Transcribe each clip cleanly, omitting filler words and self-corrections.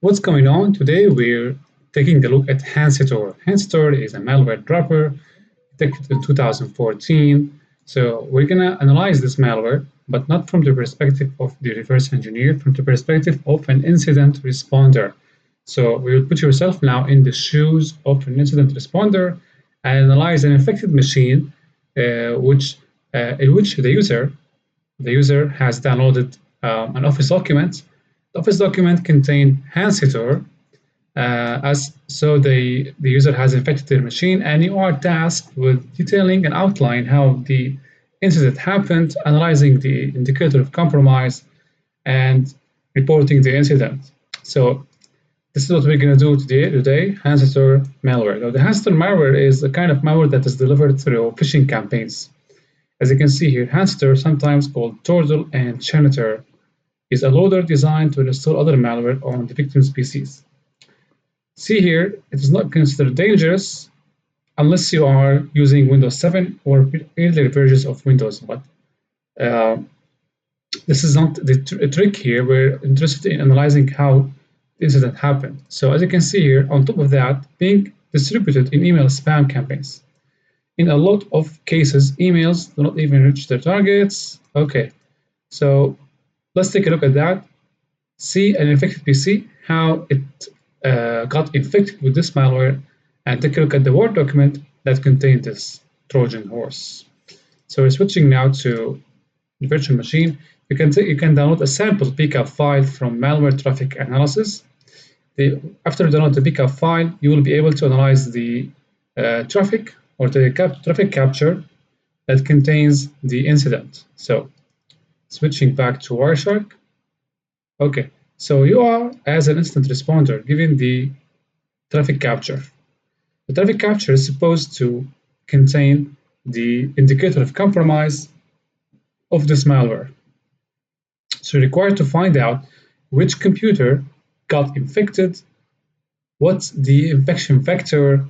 What's going on? Today we're taking a look at Hacintor. Hacintor is a malware dropper detected in 2014. So we're gonna analyze this malware, but not from the perspective of the reverse engineer, from the perspective of an incident responder. So we will put yourself now in the shoes of an incident responder and analyze an infected machine, in which the user has downloaded an Office document. The Office document contained Hacintor, the user has infected their machine, and you are tasked with detailing and outline how the incident happened, analyzing the indicator of compromise, and reporting the incident. So this is what we're going to do today, Hacintor malware. Now, the Hacintor malware is a kind of malware that is delivered through phishing campaigns. As you can see here, Hacintor, sometimes called Turtle and Janitor, is a loader designed to install other malware on the victim's PCs. See here, it is not considered dangerous unless you are using Windows 7 or earlier versions of Windows, but uh, this is not the trick here. We're interested in analyzing how the incident happened. So as you can see here, on top of that, being distributed in email spam campaigns. In a lot of cases, emails do not even reach their targets. Okay, so let's take a look at that. See an infected PC, how it got infected with this malware, and take a look at the Word document that contained this Trojan horse. So we're switching now to the virtual machine. You can download a sample Pcap file from malware traffic analysis. After you download the Pcap file, you will be able to analyze the traffic or the traffic capture that contains the incident. So switching back to Wireshark. Okay, so you are, as an incident responder, given the traffic capture. The traffic capture is supposed to contain the indicator of compromise of this malware. So you're required to find out which computer got infected, what's the infection vector,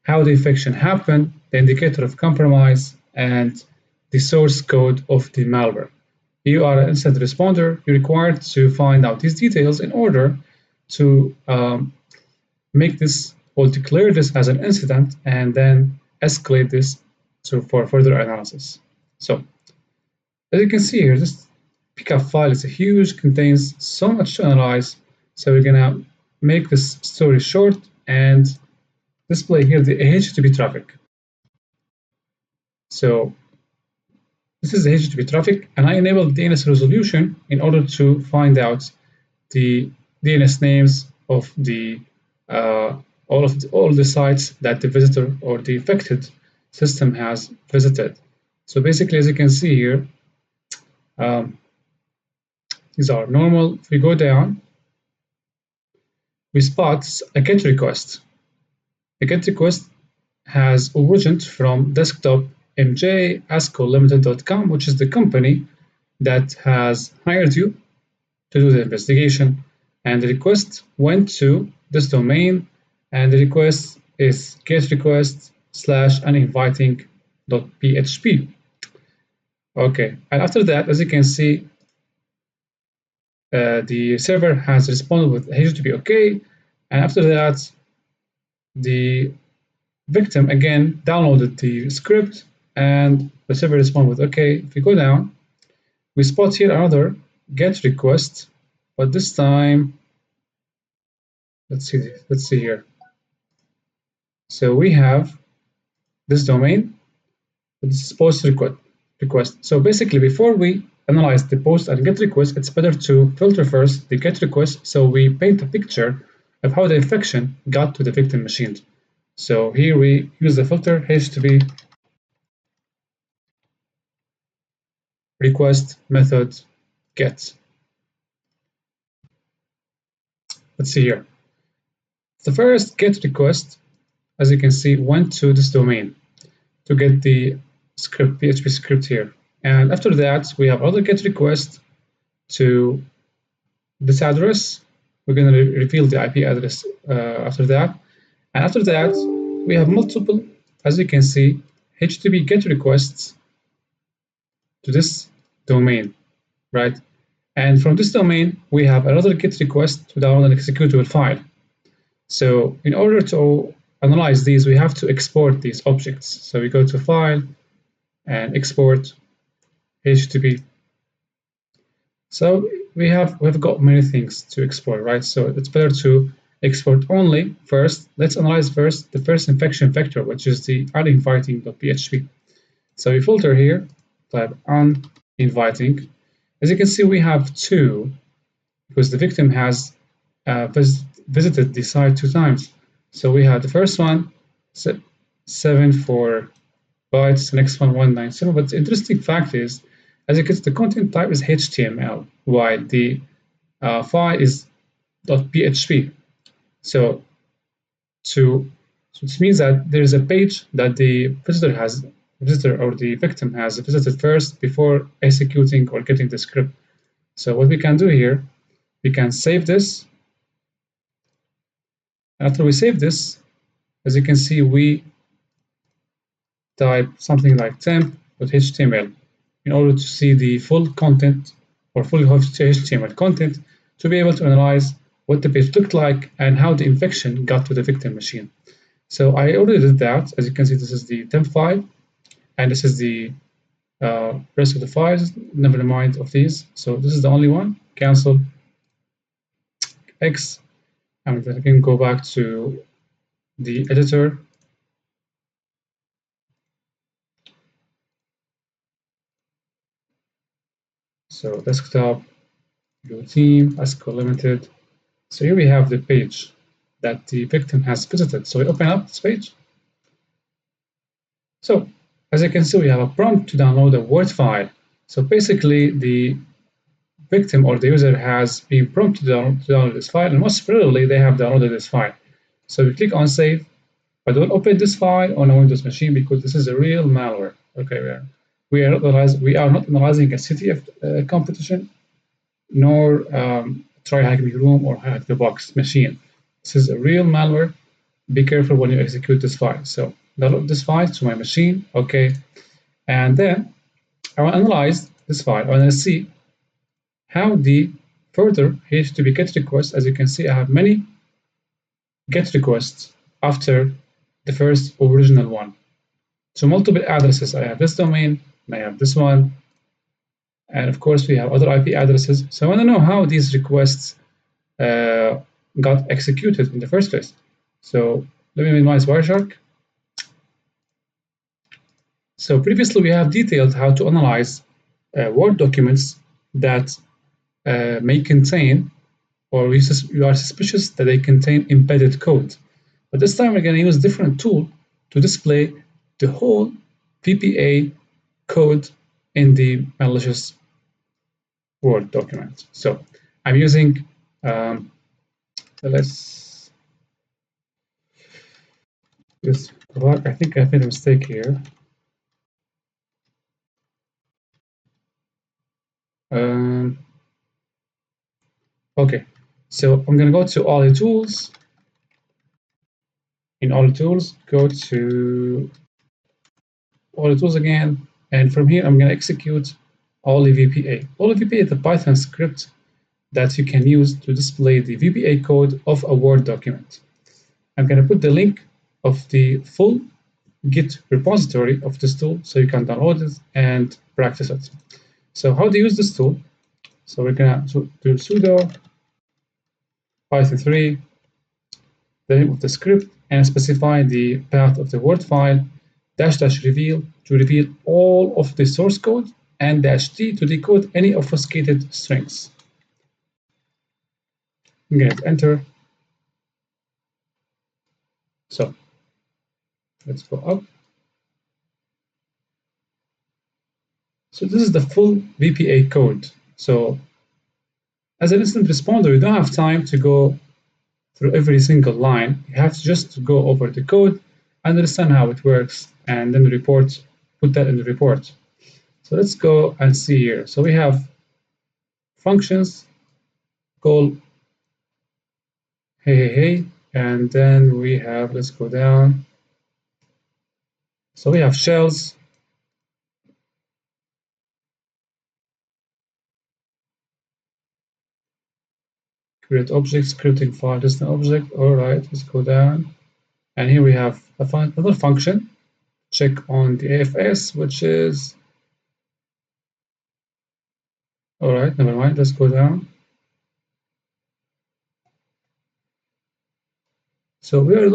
how the infection happened, the indicator of compromise, and the source code of the malware. You are an incident responder, you're required to find out these details in order to make this or declare this as an incident and then escalate this for further analysis. So as you can see here, this Pcap file is huge, contains so much to analyze. So we're gonna make this story short and display here the HTTP traffic. So this is the HTTP traffic, and I enabled DNS resolution in order to find out the DNS names of the all the sites that the visitor or the affected system has visited. So basically, as you can see here, these are normal. If we go down, we spot a GET request. The GET request has origined from desktop mj.ascolimited.com, which is the company that has hired you to do the investigation. And the request went to this domain, and the request is getRequest/uninviting.php. Okay, and after that, as you can see, the server has responded with HTTP OK, and after that, the victim again downloaded the script, and the server responded with OK. If we go down, we spot here another GET request, but this time, let's see here. So we have this domain, this is post request. So basically, before we analyze the post and GET request, it's better to filter first the GET request, so we paint a picture of how the infection got to the victim machine. So here we use the filter HTTP request method get. Let's see here. The first GET request, as you can see, went to this domain to get the script, PHP script here. And after that, we have other GET request to this address. We're going to reveal the IP address after that. And after that, we have multiple, as you can see, HTTP GET requests to this domain, right? And from this domain, we have another GET request to download an executable file. So in order to analyze these, we have to export these objects. So we go to File and Export HTTP. So we've got many things to export, right? So it's better to export only first. Let's analyze first the first infection vector, which is the uninviting.php. So we filter here, type uninviting. As you can see, we have two because the victim has visited the site 2 times. So we have the first one, 74 bytes, the next one 197. But the interesting fact is, as you can see, the content type is HTML, while the file is .php. So it means that there is a page that the visitor or the victim has visited first before executing or getting the script. So what we can do here, we can save this. After we save this, as you can see, we type something like temp.html in order to see the full content or full HTML content to be able to analyze what the page looked like and how the infection got to the victim machine. So I already did that. As you can see, this is the temp file, and this is the rest of the files. Never mind of these. So this is the only one. Cancel X, and then I can go back to the editor. So desktop, view team, ASCII limited. So here we have the page that the victim has visited. So we open up this page. So as you can see, we have a prompt to download a Word file. So basically, the victim or the user has been prompted to download this file, and most probably they have downloaded this file. So we click on save, but don't open this file on a Windows machine because this is a real malware. Okay, we are not analyzing a CTF competition, nor try hack the room or hack the box machine. This is a real malware. Be careful when you execute this file. So download this file to my machine, okay, and then I will analyze this file. I want to see how the further HTTP GET requests. As you can see, I have many GET requests after the first original one. So multiple addresses. I have this domain, and I have this one, and of course we have other IP addresses. So I want to know how these requests got executed in the first place. So let me minimize Wireshark. So previously we have detailed how to analyze Word documents that may contain, or we are suspicious that they contain embedded code. But this time we're going to use a different tool to display the whole VBA code in the malicious Word document. So I'm using, let's just, I think I made a mistake here. Okay, so I'm going to go to all the tools. In all the tools, go to all the tools again, and from here I'm going to execute Olevba VBA. Olevba VBA is a Python script that you can use to display the VBA code of a Word document. I'm going to put the link of the full Git repository of this tool so you can download it and practice it. So how to use this tool? So we're going to do sudo Python 3, the name of the script, and specify the path of the Word file, --reveal to reveal all of the source code, and -t to decode any obfuscated strings. I'm going to hit enter. So let's go up. So this is the full VBA code. So as an instant responder, you don't have time to go through every single line. You have to just go over the code, understand how it works, and then put that in the report. So let's go and see here. So we have functions called hey, and then we have, let's go down. So we have shells. create object, scripting file, just an object. All right, let's go down. And here we have another function. Check on the AFS, which is, all right, never mind, let's go down. So we're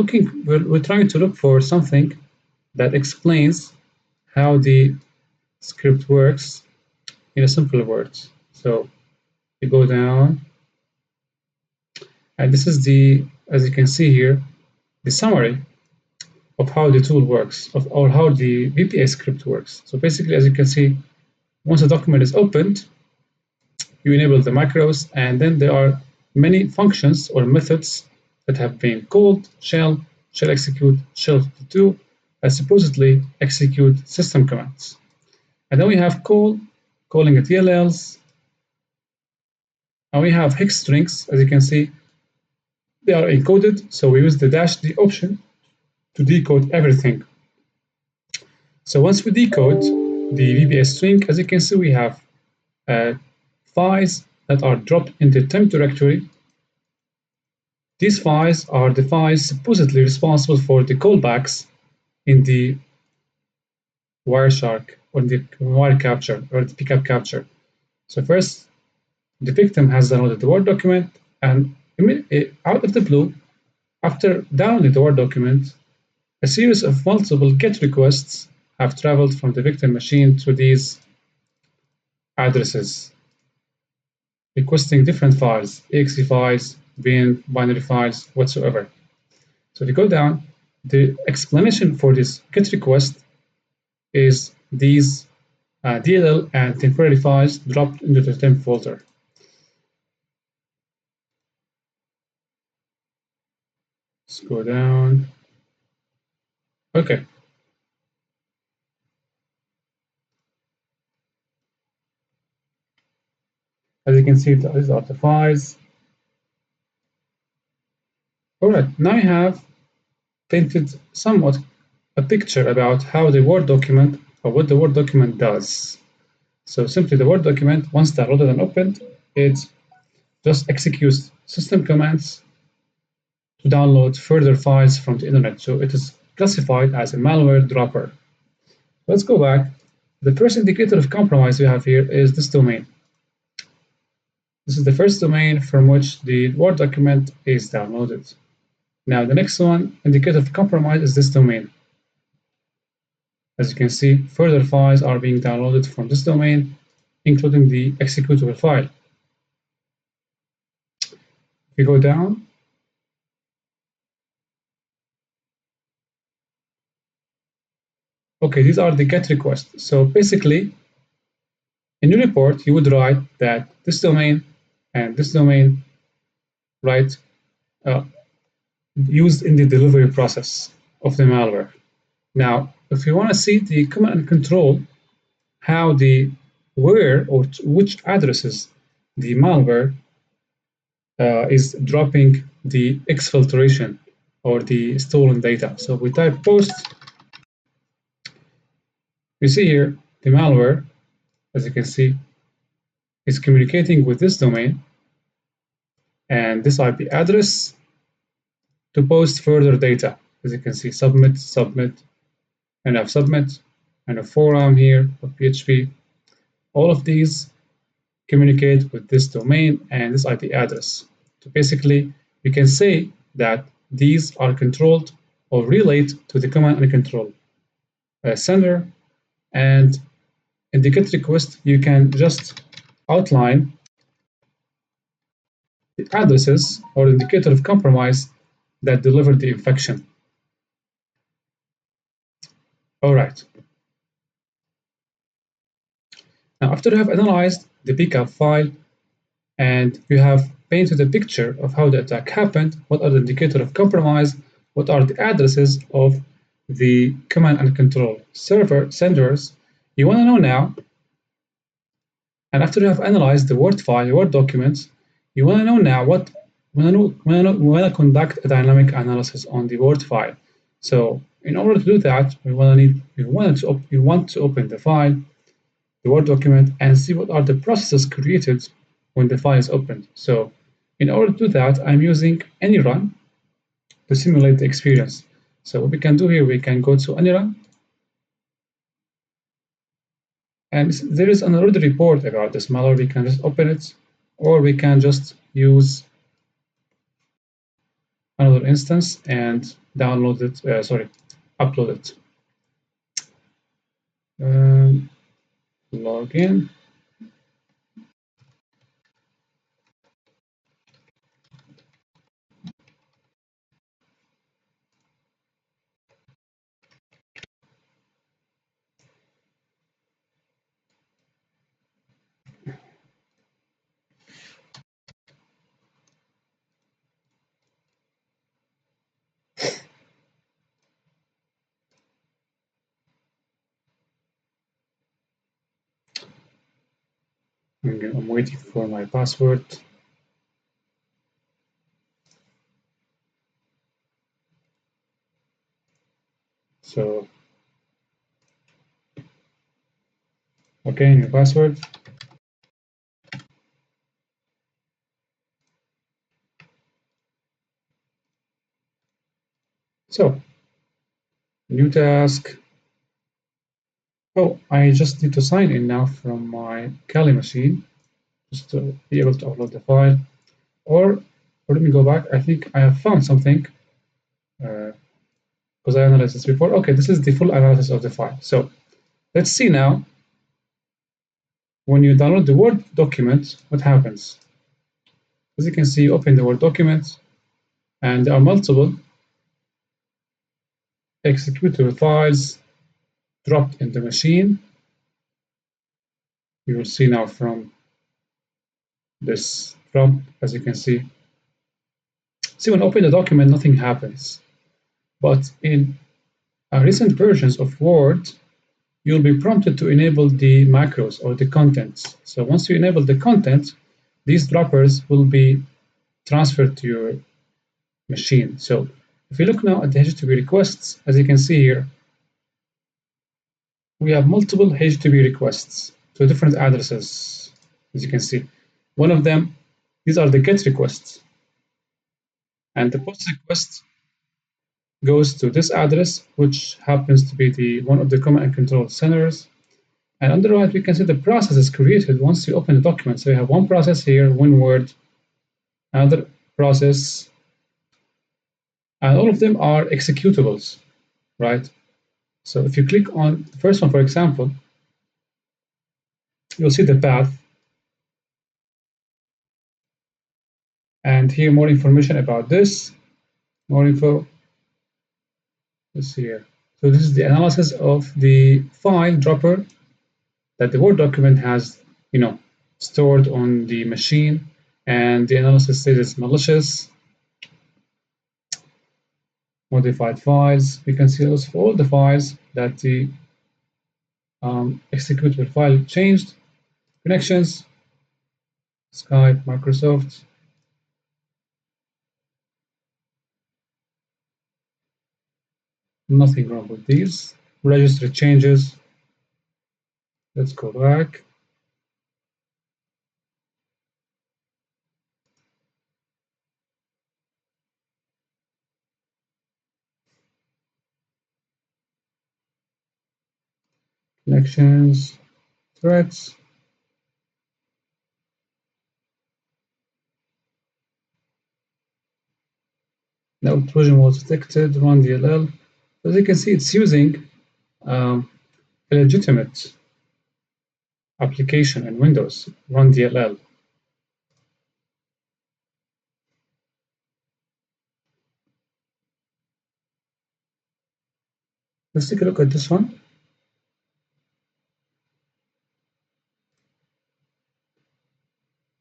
trying to look for something that explains how the script works in a simple words. So we go down, and this is as you can see here, the summary of how the tool works, or how the VBA script works. So basically, as you can see, once a document is opened, you enable the macros, and then there are many functions or methods that have been called: shell execute, shell do, that supposedly execute system commands. And then we have calling it DLLs, and we have hex strings. As you can see, they are encoded, so we use the -d option to decode everything. So once we decode the VBA string, as you can see, we have files that are dropped in the temp directory. These files are the files supposedly responsible for the callbacks in the Wireshark or the wire capture or the Pcap capture. So first, the victim has downloaded the Word document, and out of the blue, after downloading the Word document, a series of multiple GET requests have traveled from the victim machine to these addresses, requesting different files, exe files, bin, binary files, whatsoever. So if you go down, the explanation for this GET request is these DLL and temporary files dropped into the temp folder. Let's go down. Okay. As you can see, these are the files. All right, now I have painted somewhat a picture about how the Word document, or what the Word document does. So simply the Word document, once downloaded and opened, it just executes system commands to download further files from the internet. So it is classified as a malware dropper. Let's go back. The first indicator of compromise we have here is this domain. This is the first domain from which the Word document is downloaded. Now the next one, indicator of compromise, is this domain. As you can see, further files are being downloaded from this domain, including the executable file. If we go down, okay, these are the GET requests. So basically, in your report, you would write that this domain and this domain, right, used in the delivery process of the malware. Now, if you want to see the command and control, how where or which addresses the malware is dropping the exfiltration or the stolen data. So we type post. You see here the malware, as you can see, is communicating with this domain and this IP address to post further data. As you can see, submit, and I've submit, and a forum here of PHP. All of these communicate with this domain and this IP address. So basically, you can say that these are controlled or relate to the command and control sender. And in the GET request, you can just outline the addresses or indicator of compromise that delivered the infection. All right. Now, after you have analyzed the Pcap file and you have painted a picture of how the attack happened, what are the indicator of compromise, what are the addresses of the command and control server senders, you want to know now. And after you have analyzed the Word file, Word documents, you want to know now we want to conduct a dynamic analysis on the Word file. So in order to do that, we want to open the file, the Word document, and see what are the processes created when the file is opened. So In order to do that, I'm using any run to simulate the experience. So what we can do here, we can go to any run, and there is an already report about this malware. We can just open it, or we can just use another instance and download it, upload it. Log in. I'm waiting for my password. So, okay, new password. So, new task. Oh, I just need to sign in now from my Kali machine just to be able to upload the file. Or let me go back. I think I have found something because I analyzed this before. Okay, this is the full analysis of the file. So let's see now. When you download the Word document, what happens? As you can see, open the Word document, and there are multiple executable files dropped in the machine. You will see now from this drop, as you can see. See, when I open the document, nothing happens. But in recent versions of Word, you'll be prompted to enable the macros or the contents. So once you enable the content, these droppers will be transferred to your machine. So if you look now at the HTTP requests, as you can see here, we have multiple HTTP requests to different addresses, as you can see. One of them, these are the GET requests. And the POST request goes to this address, which happens to be the one of the command and control centers. And on the right, we can see the process is created once you open the document. So you have one process here, one word, another process, and all of them are executables, right? So if you click on the first one, for example, you'll see the path. And here, more information about this, more info. Let's see here. So this is the analysis of the file dropper that the Word document has, stored on the machine, and the analysis says it's malicious. Modified files. We can see also all the files that the executable file changed. Connections, Skype, Microsoft. Nothing wrong with these. Registry changes. Let's go back. Connections, threats. No Trojan was detected, run DLL. As you can see, it's using a legitimate application in Windows, run DLL. Let's take a look at this one.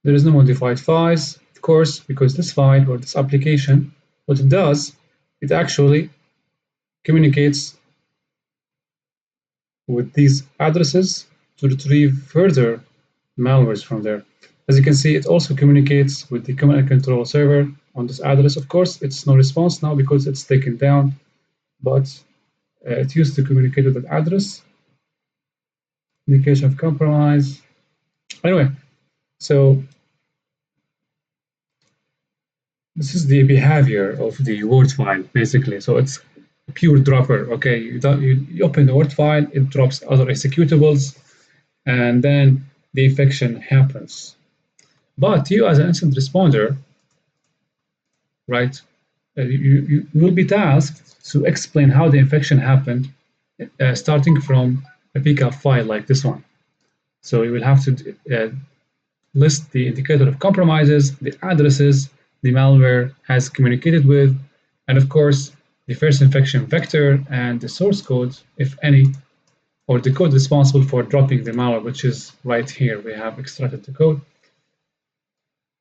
There is no modified files, of course, because this file or this application, what it does, it actually communicates with these addresses to retrieve further malwares from there. As you can see, it also communicates with the command and control server on this address. Of course, it's no response now because it's taken down, but it used to communicate with that address. Indication of compromise. Anyway, so This is the behavior of the Word file, basically. So it's a pure dropper. Okay, you open the Word file, it drops other executables, and then the infection happens. But you, as an incident responder, right, you will be tasked to explain how the infection happened, starting from a Pcap file like this one. So you will have to list the indicator of compromises, the addresses the malware has communicated with, and of course, the first infection vector and the source code, if any, or the code responsible for dropping the malware, which is right here. We have extracted the code.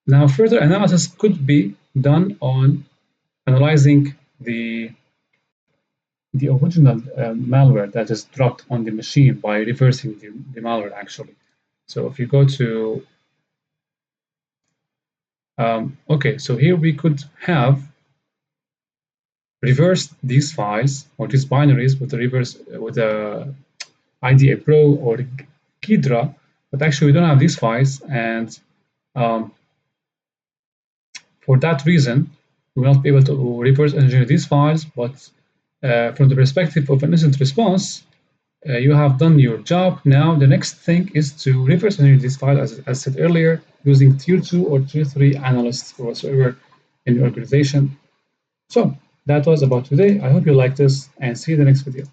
Now, further analysis could be done on analyzing the original malware that is dropped on the machine by reversing the malware actually. So if you go to okay, so here we could have reversed these files or these binaries with the reverse with a IDA Pro or Kidra, but actually we don't have these files, and um, for that reason, we will not be able to reverse engineer these files. But from the perspective of an incident response, you have done your job. Now the next thing is to reverse engineer this file, as said earlier, using tier 2 or tier 3 analysts or whatsoever in your organization. So that was about today. I hope you liked this and see you in the next video.